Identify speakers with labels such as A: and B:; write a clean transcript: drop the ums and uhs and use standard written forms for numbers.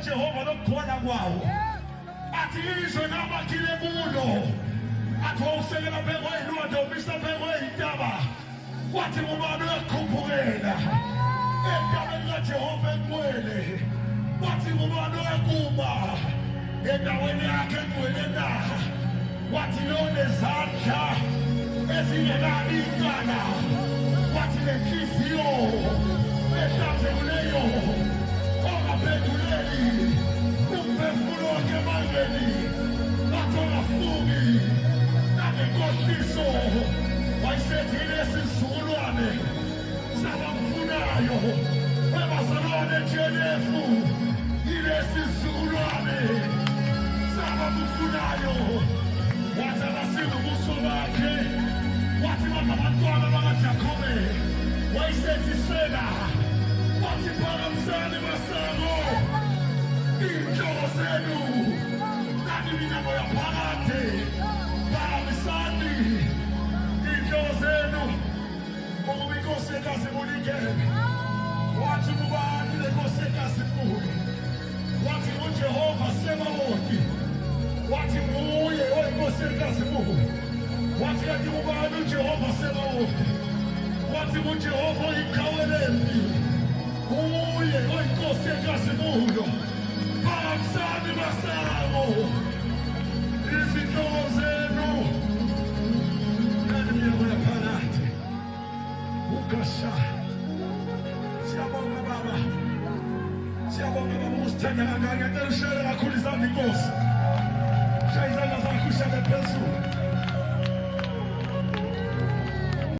A: Jehova lokukhona kwawo athi izwe nabakile kulo athi wawusekela phekwe ilodo umisa phekwe intaba wathi ngubani uyakhuphukela entabeni kaJehova engcwele wathi ngubani uyakuma endaweni yakhe engcwele na wathi lonezandla ezingenani incala wathi nenhliziyo ehlanzekileyo ongaphenduleli umphefumulo wakhe emangeni wathi ongafuki nangenkohliso wayesethi lesi sizukulwane sabamfunayo webazalwane ejenefu yilesi sizukulwane sabamfunayo wathi abasinga ubuso bakhe wathi bakabantwana bakaJakobe wayesethi sena wathi phakamisani masango iy'nhloko zenu kanti iminyango yaphakathi phakamisani iy'nhloko zenu ukuba inkosikazi ibulikele wathi kubani le nkosikazi inkulu wathi uJehova Sebawothi wathi nguye oyinkosikazi inkulu wathi kanti kubani uJehova Sebawothi wathi uJehova oyiqhawe lempi uye oyinkosikazi inkulu phakamisani masango izinhloko zenu kanti iminyango yaphakathi ugasha siyabonga baba siyabonga baba usithanda kangaka ngicela ushayele kakhulu izandla inkosi shaya izandla zakho ushayele phezulu